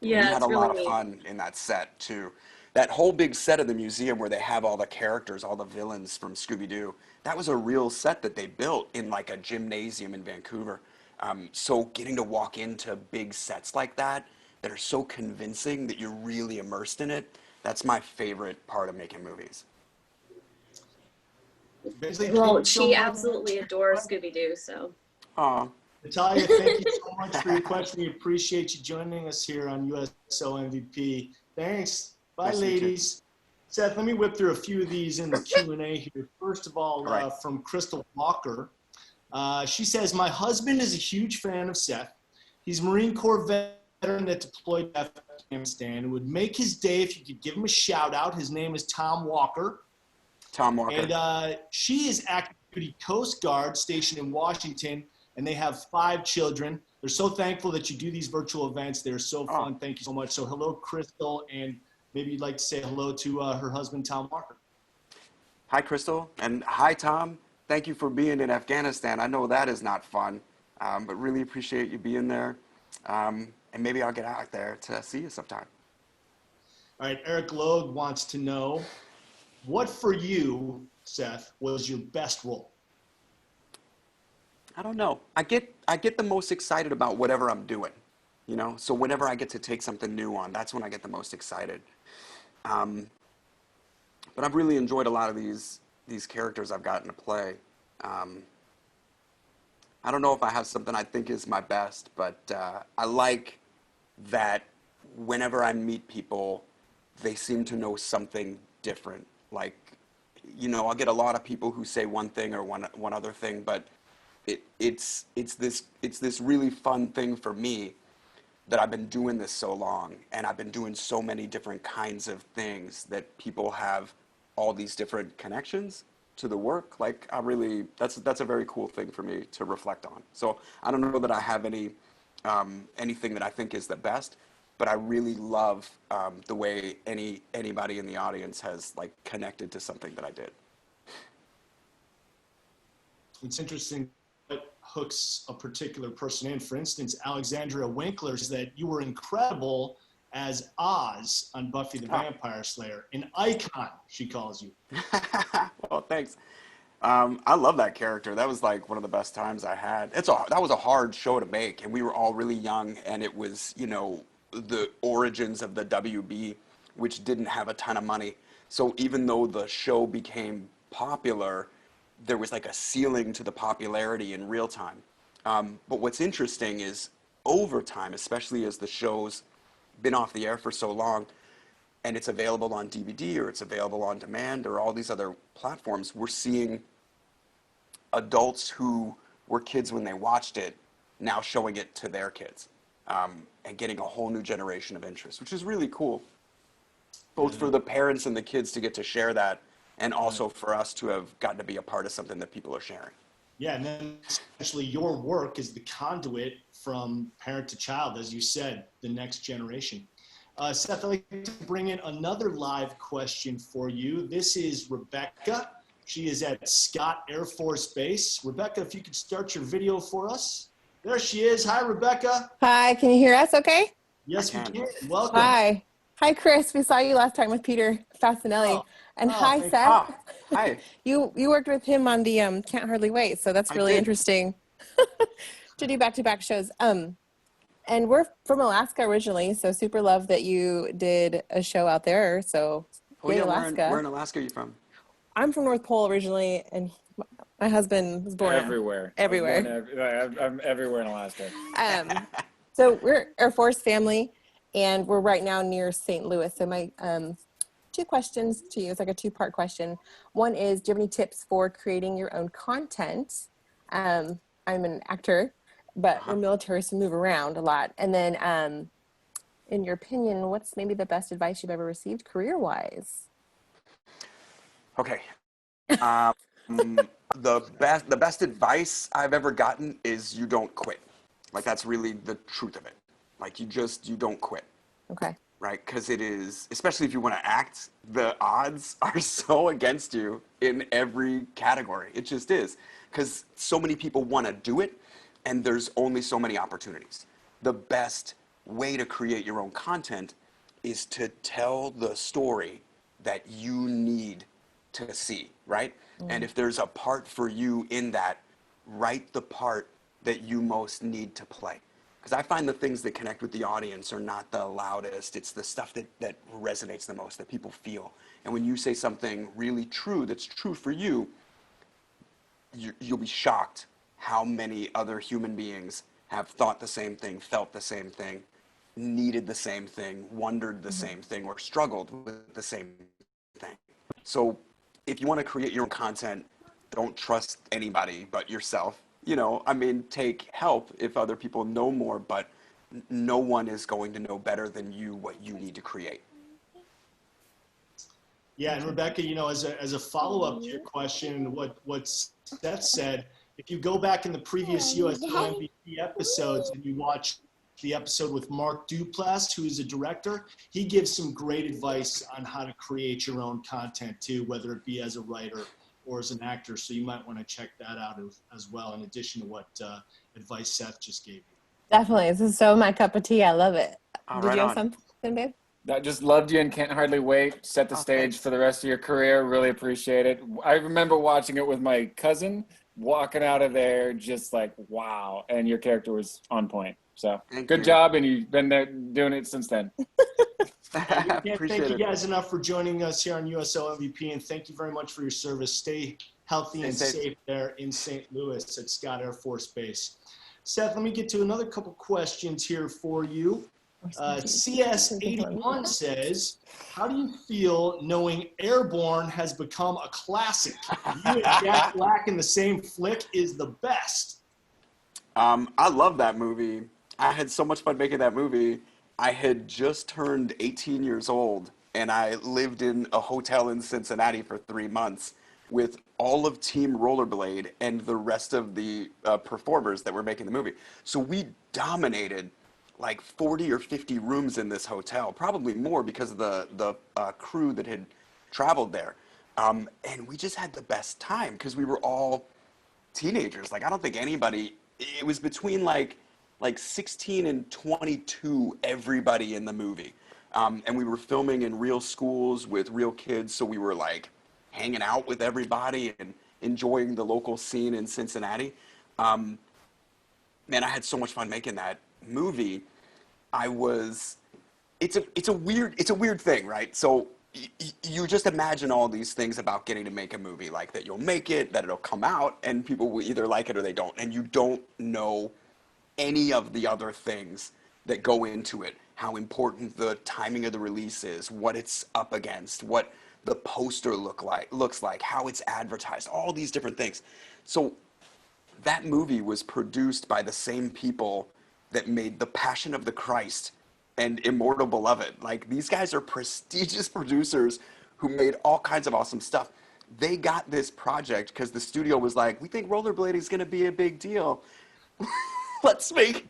S6: Yeah,
S2: We had
S6: it's
S2: a
S6: really
S2: lot of
S6: neat.
S2: fun in that set too. That whole big set of the museum where they have all the characters, all the villains from Scooby-Doo, that was a real set that they built in like a gymnasium in Vancouver. So getting to walk into big sets like that are so convincing that you're really immersed in it, that's my favorite part of making movies.
S1: Evangeline,
S6: Well,
S1: thank you so
S6: she
S1: much.
S6: absolutely adores Scooby-Doo, so.
S2: Aw,
S1: Natalia, thank you so much for your question. We appreciate you joining us here on USO MVP. Thanks. Bye,
S2: Nice to meet you.
S1: ladies. Seth, let me whip through a few of these in the Q&A here. First of all,
S2: All right.
S1: from Crystal Walker. She says, my husband is a huge fan of Seth. He's a Marine Corps veteran that deployed to Afghanistan. It would make his day if you could give him a shout out. His name is Tom Walker.
S2: Tom Walker.
S1: And she is active duty Coast Guard stationed in Washington, and they have 5 children. They're so thankful that you do these virtual events. They're so fun. Thank you so much. So hello, Crystal, and maybe you'd like to say hello to her husband, Tom Walker.
S2: Hi, Crystal, and hi, Tom. Thank you for being in Afghanistan. I know that is not fun, but really appreciate you being there. And maybe I'll get out there to see you sometime.
S1: All right, Eric Logue wants to know, what for you, Seth, was your best role?
S2: I don't know. I get the most excited about whatever I'm doing, you know? So whenever I get to take something new on, that's when I get the most excited. But I've really enjoyed a lot of these characters I've gotten to play. I don't know if I have something I think is my best, but I like that whenever I meet people, they seem to know something different. Like, you know, I'll get a lot of people who say one thing or one other thing, but it's this really fun thing for me that I've been doing this so long, and I've been doing so many different kinds of things that people have all these different connections to the work. Like, that's a very cool thing for me to reflect on. So I don't know that I have anything that I think is the best, but I really love the way anybody in the audience has like connected to something that I did.
S1: It's interesting what hooks a particular person in. For instance, Alexandria Winkler says that you were incredible as Oz on Buffy the Vampire Slayer. An icon, she calls you.
S2: Well, thanks. I love that character. That was like one of the best times I had. That was a hard show to make, and we were all really young, and it was, you know, the origins of the WB, which didn't have a ton of money. So even though the show became popular, there was like a ceiling to the popularity in real time. But what's interesting is over time, especially as the show's been off the air for so long, and it's available on DVD or it's available on demand or all these other platforms, we're seeing adults who were kids when they watched it now showing it to their kids, and getting a whole new generation of interest, which is really cool, both for the parents and the kids to get to share that, and also for us to have gotten to be a part of something that people are sharing.
S1: Yeah, and then essentially your work is the conduit from parent to child, as you said, the next generation. Seth, I'd like to bring in another live question for you. This is Rebecca. She is at Scott Air Force Base. Rebecca, if you could start your video for us. There she is. Hi, Rebecca.
S7: Hi, can you hear us okay?
S1: Yes, we
S2: I can.
S1: can. Welcome.
S7: Hi. Hi, Chris. We saw you last time with Peter Fasinelli. And hi,
S1: thank
S7: Seth.
S2: Hi.
S7: You worked with him on the Can't Hardly Wait, so that's
S2: I
S7: really
S2: did.
S7: interesting to do back-to-back shows. And we're from Alaska originally, so super love that you did a show out there. So
S2: Oh
S7: yay,
S2: yeah,
S7: Alaska.
S2: where in Alaska are you from?
S7: I'm from North Pole originally, and my husband was born
S8: Everywhere.
S7: everywhere.
S8: I'm everywhere in Alaska.
S7: So we're Air Force family, and we're right now near St. Louis. So my two questions to you. It's like a two-part question. One is, do you have any tips for creating your own content? I'm an actor, but we're military, so move around a lot. And then, in your opinion, what's maybe the best advice you've ever received career-wise?
S2: Okay. The best advice I've ever gotten is you don't quit. Like, that's really the truth of it. Like, you don't quit.
S7: Okay.
S2: Right? Because it is, especially if you want to act, the odds are so against you in every category. It just is. Because so many people want to do it, and there's only so many opportunities. The best way to create your own content is to tell the story that you need to see, right? And if there's a part for you in that, write the part that you most need to play. Because I find the things that connect with the audience are not the loudest. It's the stuff that resonates the most, that people feel. And when you say something really true, that's true for you, you'll be shocked how many other human beings have thought the same thing, felt the same thing, needed the same thing, wondered the same thing, or struggled with the same thing. So if you want to create your own content, don't trust anybody but yourself. You know, I mean, take help if other people know more, but no one is going to know better than you what you need to create.
S1: Yeah, and Rebecca, you know, as a follow-up to your question, what Seth said, if you go back in the previous USO MVP episodes and you watch the episode with Mark Duplass, who is a director, he gives some great advice on how to create your own content too, whether it be as a writer or as an actor. So you might want to check that out as well, in addition to what advice Seth just gave you.
S7: Definitely. This is so my cup of tea. I love it. Did
S2: Right
S7: you have
S2: on.
S7: something, babe?
S8: I just loved you and can't hardly wait. Set the stage
S2: Thanks.
S8: for the rest of your career. Really appreciate it. I remember watching it with my cousin, walking out of there just like, wow. And your character was on point. So good job. And you've been there doing it since then.
S1: Can't
S2: Appreciate
S1: thank you
S2: it.
S1: guys enough for joining us here on USO MVP, and thank you very much for your service. Stay healthy and safe there in St. Louis at Scott Air Force Base. Seth, let me get to another couple questions here for you. CS81 says, how do you feel knowing Airborne has become a classic? You and Jack Black in the same flick is the best.
S2: I love that movie. I had so much fun making that movie. I had just turned 18 years old, and I lived in a hotel in Cincinnati for 3 months with all of Team Rollerblade and the rest of the performers that were making the movie. So we dominated like 40 or 50 rooms in this hotel, probably more because of the crew that had traveled there. And we just had the best time because we were all teenagers. Like, I don't think anybody, it was between like 16 and 22, everybody in the movie. And we were filming in real schools with real kids, so we were like hanging out with everybody and enjoying the local scene in Cincinnati. Man, I had so much fun making that movie. It's a weird thing, right? So you just imagine all these things about getting to make a movie, like that you'll make it, that it'll come out, and people will either like it or they don't, and you don't know any of the other things that go into it, how important the timing of the release is, what it's up against, what the poster looks like, how it's advertised, all these different things. So that movie was produced by the same people that made The Passion of the Christ and Immortal Beloved. Like, these guys are prestigious producers who made all kinds of awesome stuff. They got this project because the studio was like, we think rollerblading is going to be a big deal. Let's make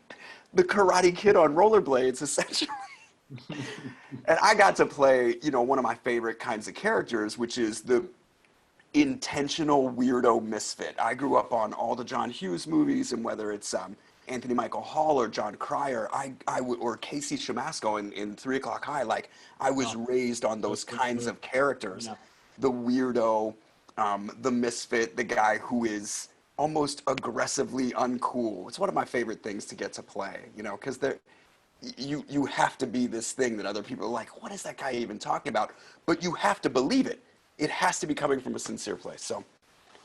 S2: the Karate Kid on rollerblades, essentially. And I got to play, you know, one of my favorite kinds of characters, which is the intentional weirdo misfit. I grew up on all the John Hughes movies, and whether it's Anthony Michael Hall or John Cryer, or Casey Shamasco in 3 O'Clock High, like, I was raised on those kinds of characters. Yeah. The weirdo, the misfit, the guy who is almost aggressively uncool. It's one of my favorite things to get to play, you know, because you have to be this thing that other people are like, what is that guy even talking about? But you have to believe it. It has to be coming from a sincere place. So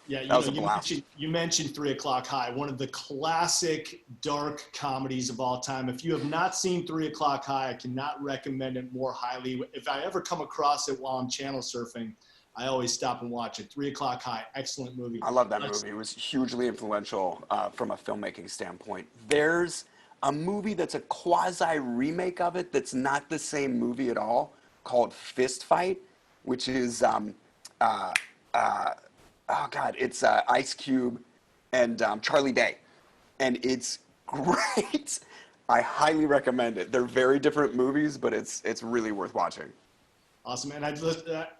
S1: Yeah,
S2: that was a blast.
S1: You mentioned 3 O'clock High, one of the classic dark comedies of all time. If you have not seen 3 O'clock High, I cannot recommend it more highly. If I ever come across it while I'm channel surfing, I always stop and watch it. 3 O'clock High, excellent movie.
S2: I love that movie. It was hugely influential from a filmmaking standpoint. There's a movie that's a quasi remake of it that's not the same movie at all, called Fist Fight, which is oh God, it's Ice Cube and Charlie Day, and it's great. I highly recommend it. They're very different movies, but it's really worth watching.
S1: Awesome. And I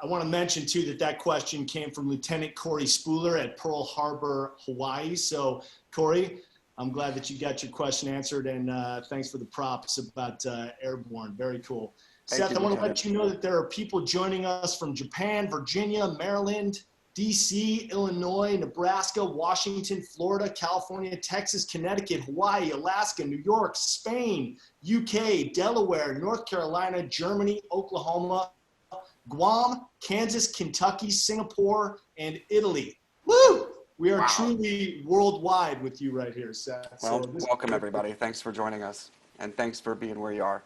S1: want to mention, too, that question came from Lieutenant Corey Spooler at Pearl Harbor, Hawaii. So, Corey, I'm glad that you got your question answered, and thanks for the props about Airborne. Very cool. Seth, I want to let you know that there are people joining us from Japan, Virginia, Maryland, DC, Illinois, Nebraska, Washington, Florida, California, Texas, Connecticut, Hawaii, Alaska, New York, Spain, UK, Delaware, North Carolina, Germany, Oklahoma, Guam, Kansas, Kentucky, Singapore, and Italy. Woo! We are truly worldwide with you right here, Seth.
S2: Well, welcome everybody. Thanks for joining us, and thanks for being where you are.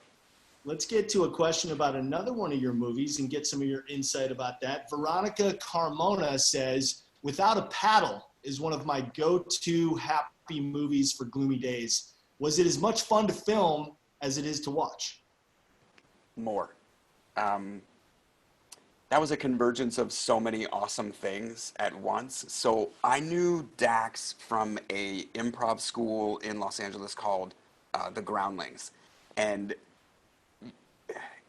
S1: Let's get to a question about another one of your movies and get some of your insight about that. Veronica Carmona says, Without a Paddle is one of my go-to happy movies for gloomy days. Was it as much fun to film as it is to watch?
S2: More. That was a convergence of so many awesome things at once. So I knew Dax from a improv school in Los Angeles called The Groundlings. And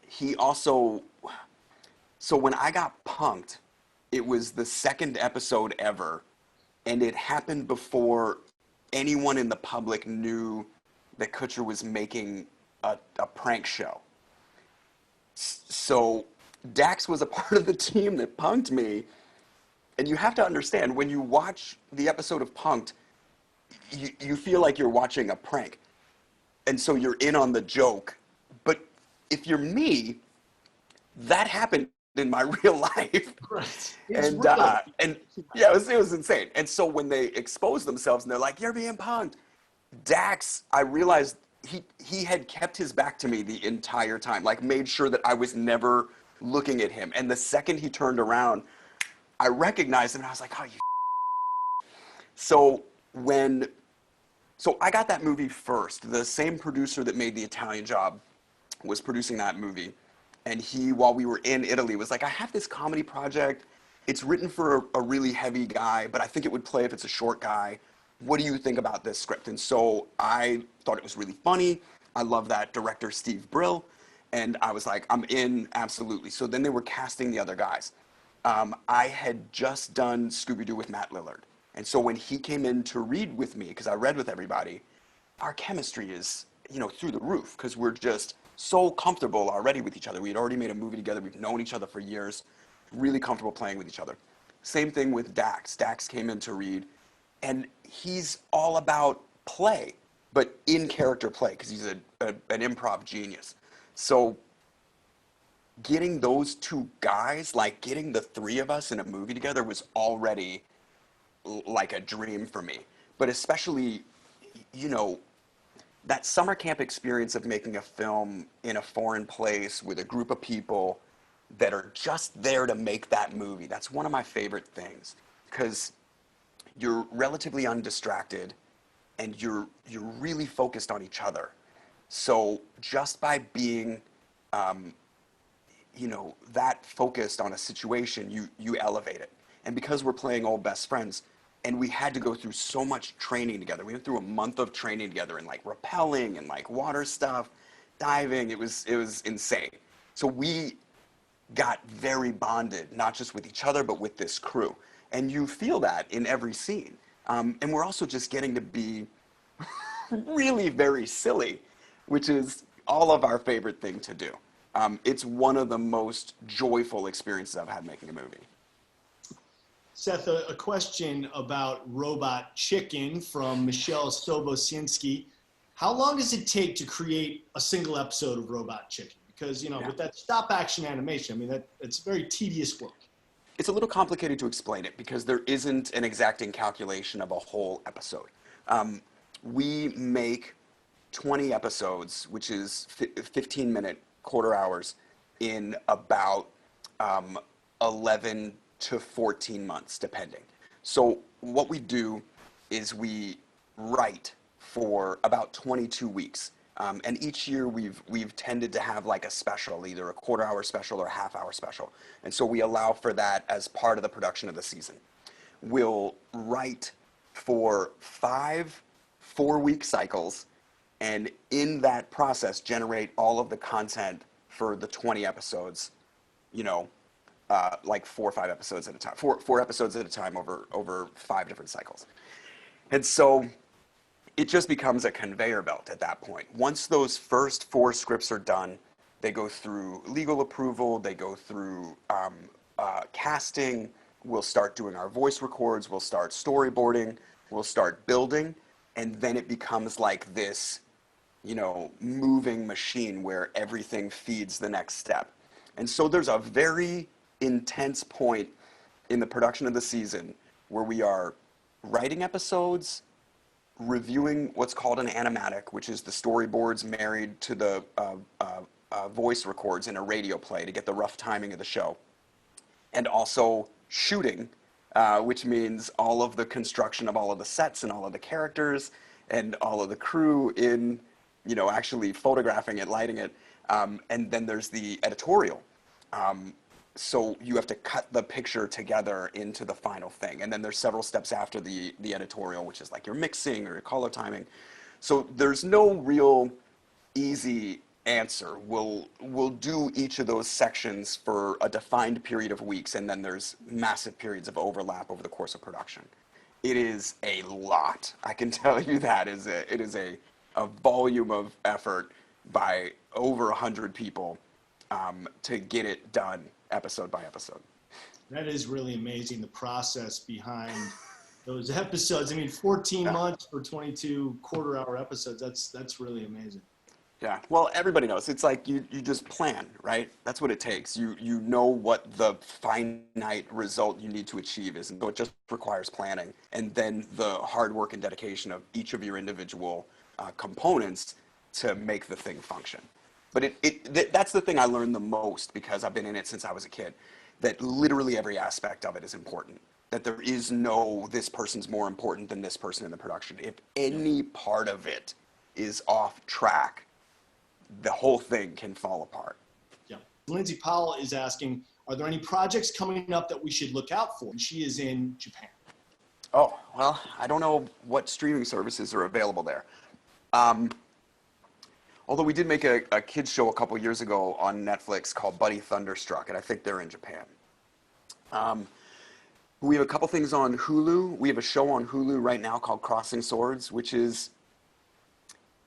S2: he also, so when I got punked, it was the second episode ever, and it happened before anyone in the public knew that Kutcher was making a prank show. So Dax was a part of the team that punked me, and you have to understand, when you watch the episode of Punked, you feel like you're watching a prank, and so you're in on the joke. But if you're me, that happened in my real life.
S1: Right.
S2: And yeah, it was insane. And so when they exposed themselves and they're like, you're being punked, Dax, I realized he had kept his back to me the entire time, like made sure that I was never looking at him. And the second he turned around, I recognized him and I was like, oh, you. So I got that movie first. The same producer that made The Italian Job was producing that movie. And he, while we were in Italy, was like, I have this comedy project. It's written for a really heavy guy, but I think it would play if it's a short guy. What do you think about this script? And so I thought it was really funny. I love that director, Steve Brill. And I was like, I'm in, absolutely. So then they were casting the other guys. I had just done Scooby-Doo with Matt Lillard. And so when he came in to read with me, because I read with everybody, our chemistry is, through the roof, because we're just so comfortable already with each other. We had already made a movie together. We've known each other for years, really comfortable playing with each other. Same thing with Dax. Dax came in to read, and he's all about play, but in character play, because he's an improv genius. So getting those two guys, like getting the three of us in a movie together, was already like a dream for me. But especially, that summer camp experience of making a film in a foreign place with a group of people that are just there to make that movie, that's one of my favorite things, because you're relatively undistracted and you're really focused on each other. So just by being that focused on a situation, you elevate it. And because we're playing old best friends, and we had to go through so much training together. We went through a month of training together in like rappelling and like water stuff, diving. It was insane. So we got very bonded, not just with each other, but with this crew. And you feel that in every scene. And we're also just getting to be really very silly, which is all of our favorite thing to do. It's one of the most joyful experiences I've had making a movie.
S1: Seth, a question about Robot Chicken from Michelle Sobosinski. How long does it take to create a single episode of Robot Chicken? Because, you know, with that stop action animation, I mean, it's very tedious work.
S2: It's a little complicated to explain it because there isn't an exacting calculation of a whole episode. We make 20 episodes, which is 15-minute quarter hours, in about 11 to 14 months, depending. So what we do is we write for about 22 weeks. And each year we've tended to have like a special, either a quarter-hour special or a half-hour special. And so we allow for that as part of the production of the season. We'll write for 5 4-week cycles, and in that process generate all of the content for the 20 episodes, you know, like 4 or 5 episodes at a time, four episodes at a time over 5 different cycles. And so it just becomes a conveyor belt at that point. Once those first 4 scripts are done, they go through legal approval, they go through casting, we'll start doing our voice records, we'll start storyboarding, we'll start building, and then it becomes like this, you know, moving machine where everything feeds the next step. And so there's a very intense point in the production of the season where we are writing episodes, reviewing what's called an animatic, which is the storyboards married to the voice records in a radio play to get the rough timing of the show, and also shooting, which means all of the construction of all of the sets and all of the characters and all of the crew in, you know, actually photographing it, lighting it, and then there's the editorial. So you have to cut the picture together into the final thing. And then there's several steps after the editorial, which is like your mixing or your color timing. So there's no real easy answer. We'll do each of those sections for a defined period of weeks, and then there's massive periods of overlap over the course of production. It is a lot. I can tell you that. It is a volume of effort by over 100 people to get it done episode by episode.
S1: That is really amazing, the process behind those episodes. I mean, 14 months for 22 quarter-hour episodes, that's really amazing.
S2: Yeah, well, everybody knows. It's like you just plan, right? That's what it takes. You know what the finite result you need to achieve is, and so it just requires planning. And then the hard work and dedication of each of your individual components to make the thing function. But that's the thing I learned the most, because I've been in it since I was a kid, that literally every aspect of it is important. That there is no, this person's more important than this person in the production. If any part of it is off track, the whole thing can fall apart.
S1: Yeah. Lindsay Powell is asking, are there any projects coming up that we should look out for? She is in Japan.
S2: Oh, well, I don't know what streaming services are available there. Although we did make a kids show a couple years ago on Netflix called Buddy Thunderstruck, and I think they're in Japan. We have a couple things on Hulu. We have a show on Hulu right now called Crossing Swords, which is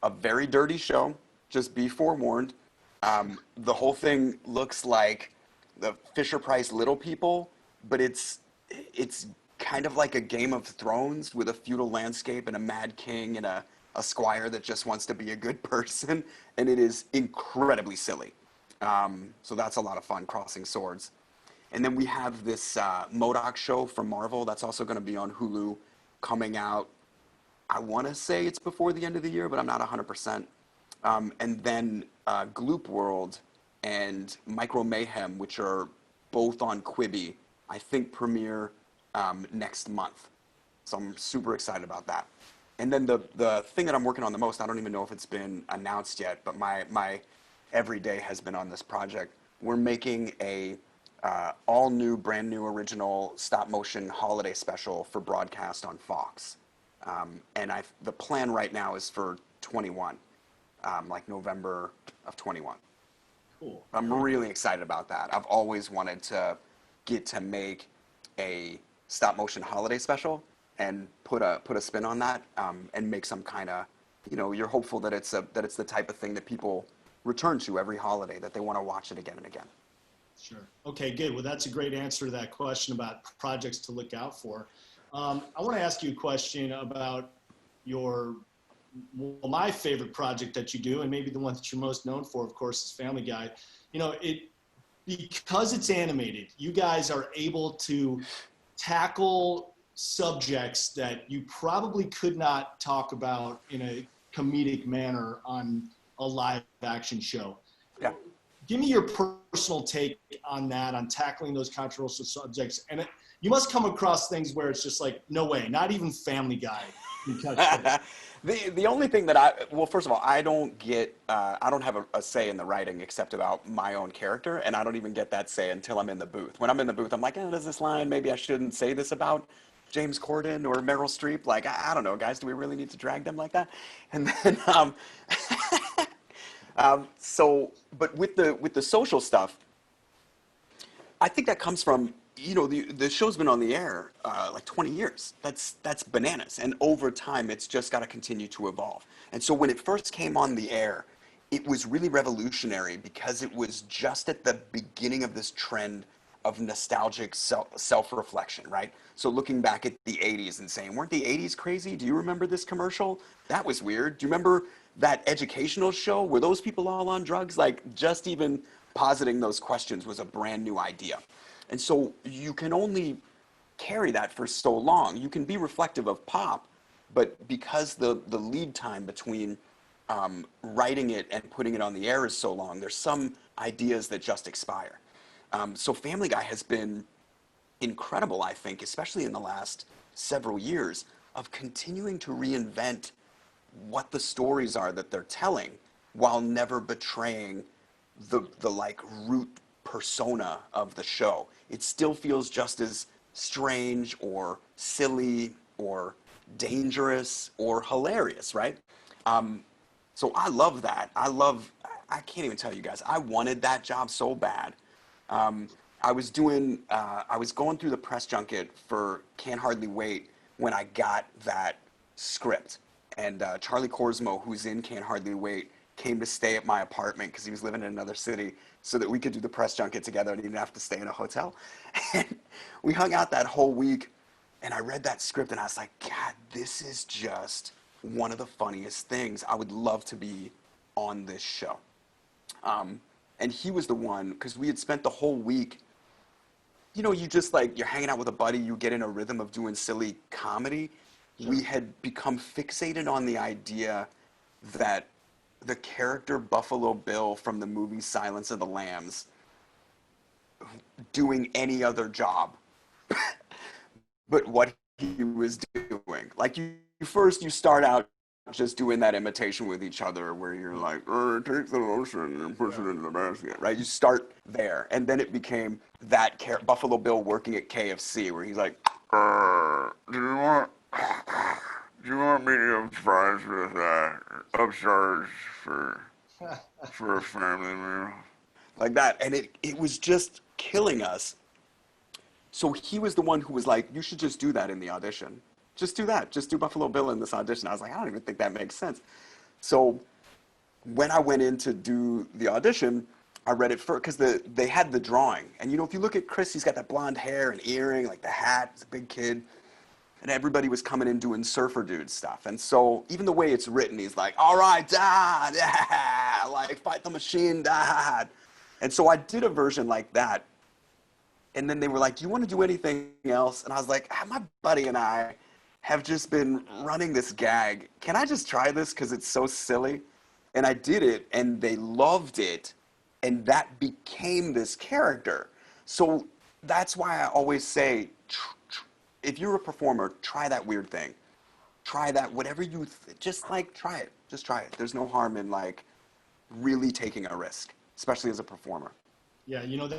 S2: a very dirty show. Just be forewarned. The whole thing looks like the Fisher-Price Little People, but it's kind of like a Game of Thrones with a feudal landscape and a mad king and a squire that just wants to be a good person, and it is incredibly silly. So that's a lot of fun, Crossing Swords. And then we have this MODOK show from Marvel that's also going to be on Hulu, coming out, I want to say it's before the end of the year, but I'm not 100%. And then Gloop World and Micro Mayhem, which are both on Quibi, I think premiere next month. So I'm super excited about that. And then the thing that I'm working on the most, I don't even know if it's been announced yet, but my everyday has been on this project. We're making a all new, brand new, original stop motion holiday special for broadcast on Fox. And the plan right now is for 21, like November of 21.
S1: Cool.
S2: I'm really excited about that. I've always wanted to get to make a stop motion holiday special and put a spin on that, and make some kind of, you know, you're hopeful that it's the type of thing that people return to every holiday, that they want to watch it again and again.
S1: Sure. Okay, good. Well, that's a great answer to that question about projects to look out for. I want to ask you a question about your, well, my favorite project that you do, and maybe the one that you're most known for, of course, is Family Guy. You know, because it's animated, you guys are able to tackle subjects that you probably could not talk about in a comedic manner on a live action show.
S2: Yeah.
S1: Give me your personal take on that, on tackling those controversial subjects. And you must come across things where it's just like, no way, not even Family Guy can touch this.
S2: The only thing that well, first of all, I don't have a say in the writing except about my own character, and I don't even get that say until I'm in the booth. When I'm in the booth, I'm like, oh, does this line, maybe I shouldn't say this about James Corden or Meryl Streep. Like, I don't know, guys, do we really need to drag them like that? And then, but with the social stuff, I think that comes from, you know, the show's been on the air like 20 years. That's bananas. And over time, it's just got to continue to evolve. And so when it first came on the air, it was really revolutionary because it was just at the beginning of this trend of nostalgic self-reflection, right? So looking back at the 80s and saying, weren't the 80s crazy? Do you remember this commercial? That was weird. Do you remember that educational show? Were those people all on drugs? Like, just even positing those questions was a brand new idea. And so you can only carry that for so long. You can be reflective of pop, but because the lead time between writing it and putting it on the air is so long, there's some ideas that just expire. So Family Guy has been incredible, I think, especially in the last several years, of continuing to reinvent what the stories are that they're telling while never betraying the like root persona of the show. It still feels just as strange or silly or dangerous or hilarious, right? So I love that. I can't even tell you guys, I wanted that job so bad. I was going through the press junket for Can't Hardly Wait when I got that script. And Charlie Korsmo, who's in Can't Hardly Wait, came to stay at my apartment because he was living in another city so that we could do the press junket together and he didn't have to stay in a hotel. And we hung out that whole week, and I read that script and I was like, God, this is just one of the funniest things. I would love to be on this show. And he was the one, because we had spent the whole week, you know, you just like, you're hanging out with a buddy, you get in a rhythm of doing silly comedy. Sure. We had become fixated on the idea that the character Buffalo Bill from the movie Silence of the Lambs doing any other job but what he was doing. Like you start out just doing that imitation with each other where you're like, take the lotion and push it in the basket, right? You start there. And then it became that Buffalo Bill working at KFC where he's like, do you want medium fries with upcharge for a family meal? Like that. And it was just killing us. So he was the one who was like, you should just do that in the audition. Just do that. Just do Buffalo Bill in this audition. I was like, I don't even think that makes sense. So when I went in to do the audition, I read it first because they had the drawing. And, you know, if you look at Chris, he's got that blonde hair and earring, like the hat. He's a big kid. And everybody was coming in doing surfer dude stuff. And so even the way it's written, he's like, all right, dad, yeah, like fight the machine, dad. And so I did a version like that. And then they were like, do you want to do anything else? And I was like, my buddy and I have just been running this gag. Can I just try this because it's so silly? And I did it, and they loved it, and that became this character. So that's why I always say, if you're a performer, try that weird thing. Try that, whatever you, just like, try it. Just try it. There's no harm in like really taking a risk, especially as a performer.
S1: Yeah, you know,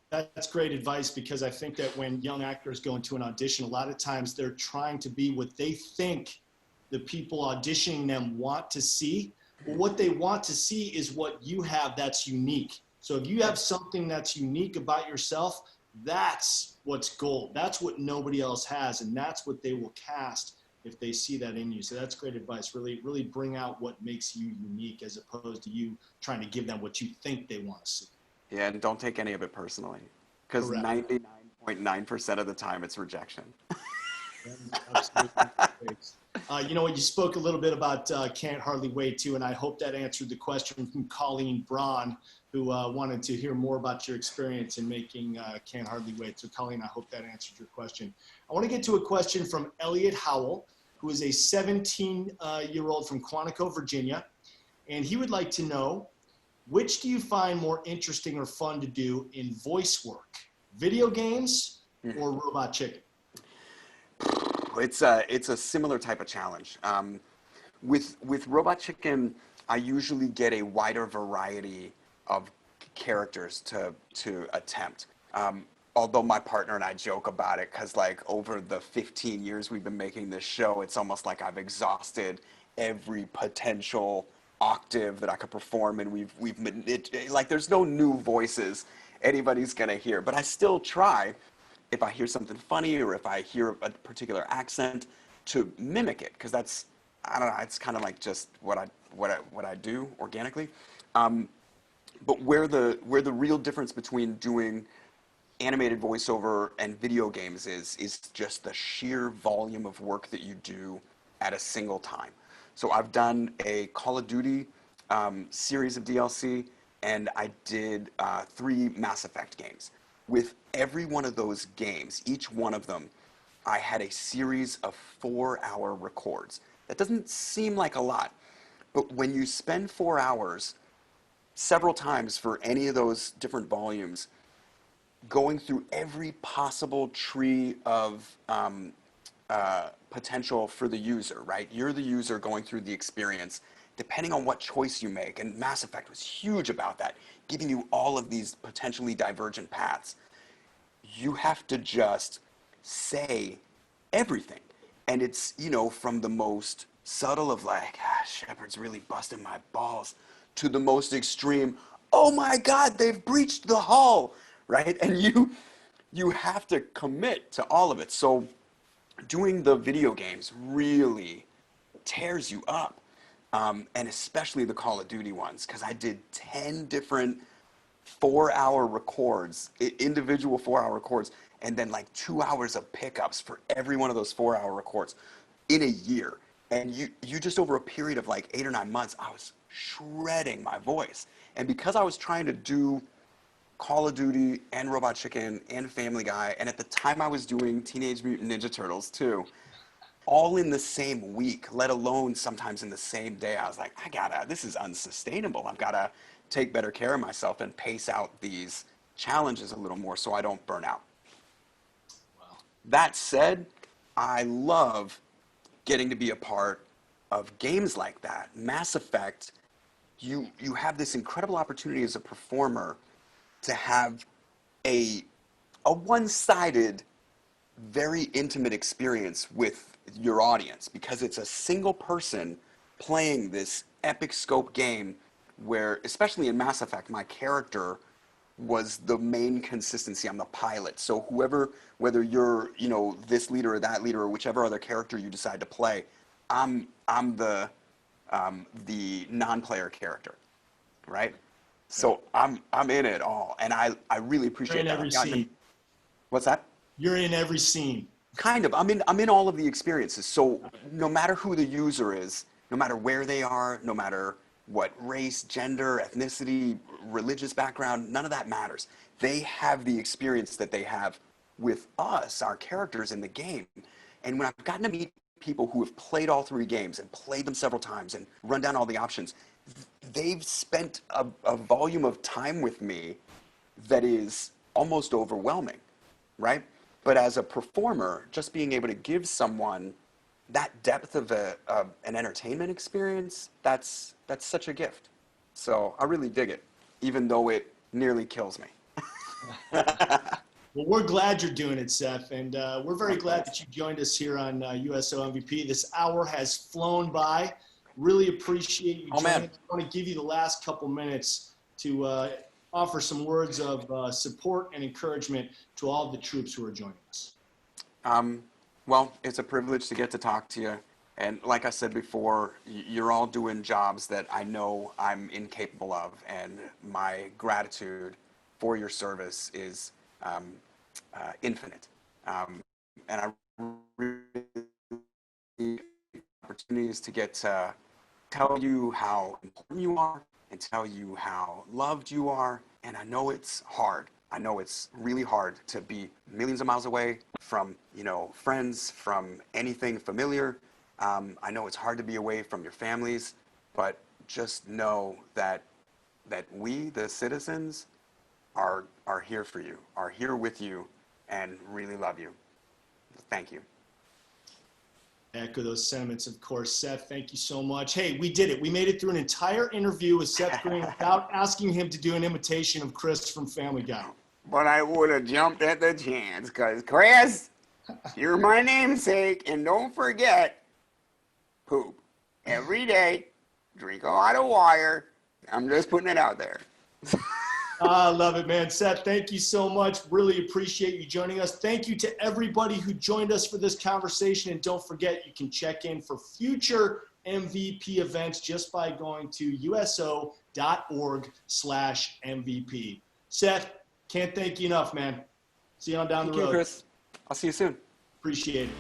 S1: that's great advice, because I think that when young actors go into an audition, a lot of times they're trying to be what they think the people auditioning them want to see. But what they want to see is what you have that's unique. So if you have something that's unique about yourself, that's what's gold. That's what nobody else has, and that's what they will cast if they see that in you. So that's great advice. Really, really bring out what makes you unique as opposed to you trying to give them what you think they want to see.
S2: Yeah, and don't take any of it personally, because
S1: Correct.
S2: 99.9% of the time it's rejection.
S1: Absolutely. You know what? You spoke a little bit about Can't Hardly Wait too, and I hope that answered the question from Colleen Braun, who wanted to hear more about your experience in making Can't Hardly Wait. So Colleen, I hope that answered your question. I want to get to a question from Elliot Howell, who is a 17-year-old from Quantico, Virginia, and he would like to know, which do you find more interesting or fun to do in voice work, video games or Robot Chicken?
S2: It's a similar type of challenge. With Robot Chicken, I usually get a wider variety of characters to attempt. Although my partner and I joke about it, because like over the 15 years we've been making this show, it's almost like I've exhausted every potential octave that I could perform, and like there's no new voices anybody's gonna hear, but I still try, if I hear something funny or if I hear a particular accent, to mimic it, because that's, I don't know, it's kind of like just what I do organically. But where the real difference between doing animated voiceover and video games is just the sheer volume of work that you do at a single time. So I've done a Call of Duty series of DLC, and I did 3 Mass Effect games. With every one of those games, each one of them, I had a series of 4-hour records. That doesn't seem like a lot, but when you spend 4 hours several times for any of those different volumes, going through every possible tree of potential for the user, right? You're the user going through the experience, depending on what choice you make. And Mass Effect was huge about that, giving you all of these potentially divergent paths. You have to just say everything. And it's, you know, from the most subtle of like, Shepard's really busting my balls, to the most extreme, oh my God, they've breached the hull, right? And you have to commit to all of it. So doing the video games really tears you up, and especially the Call of Duty ones, because I did 10 different 4-hour records, individual 4-hour records, and then like 2 hours of pickups for every one of those 4-hour records in a year. And you just over a period of like 8 or 9 months, I was shredding my voice. And because I was trying to do Call of Duty and Robot Chicken and Family Guy, and at the time I was doing Teenage Mutant Ninja Turtles too, all in the same week, let alone sometimes in the same day, I was like, this is unsustainable. I've gotta take better care of myself and pace out these challenges a little more so I don't burn out. Wow. That said, I love getting to be a part of games like that. Mass Effect, you have this incredible opportunity as a performer to have a one-sided, very intimate experience with your audience, because it's a single person playing this epic scope game where, especially in Mass Effect, my character was the main consistency. I'm the pilot. So whether you're, you know, this leader or that leader or whichever other character you decide to play, I'm the non-player character, right? So I'm in it all, and I really appreciate
S1: You're in
S2: that.
S1: every scene.
S2: What's that?
S1: You're in every scene.
S2: Kind of. I'm in all of the experiences. So no matter who the user is, no matter where they are, no matter what race, gender, ethnicity, religious background, none of that matters. They have the experience that they have with us, our characters in the game. And when I've gotten to meet people who have played all 3 games and played them several times and run down all the options, they've spent a volume of time with me that is almost overwhelming, right? But as a performer, just being able to give someone that depth of an entertainment experience, that's such a gift. So I really dig it, even though it nearly kills me.
S1: Well, we're glad you're doing it, Seth, and we're very glad that you joined us here on USO MVP. This hour has flown by. Really appreciate you joining.
S2: Man.
S1: I want to give you the last couple minutes to offer some words of support and encouragement to all of the troops who are joining us.
S2: Well, it's a privilege to get to talk to you. And like I said before, you're all doing jobs that I know I'm incapable of. And my gratitude for your service is infinite. And I really opportunities to get to tell you how important you are and tell you how loved you are. And I know it's hard. I know it's really hard to be millions of miles away from, friends, from anything familiar. I know it's hard to be away from your families, but just know that we, the citizens, are here for you, are here with you, and really love you. Thank you.
S1: Echo those sentiments, of course. Seth, thank you so much. Hey, we did it. We made it through an entire interview with Seth Green without asking him to do an imitation of Chris from Family Guy.
S2: But I would have jumped at the chance, because Chris, you're my namesake, and don't forget, poop every day, drink a lot of water. I'm just putting it out there.
S1: I love it, man. Seth, thank you so much. Really appreciate you joining us. Thank you to everybody who joined us for this conversation. And don't forget, you can check in for future MVP events just by going to uso.org/MVP. Seth, can't thank you enough, man. See you on down the road.
S2: Thank you, Chris. I'll see you soon.
S1: Appreciate it.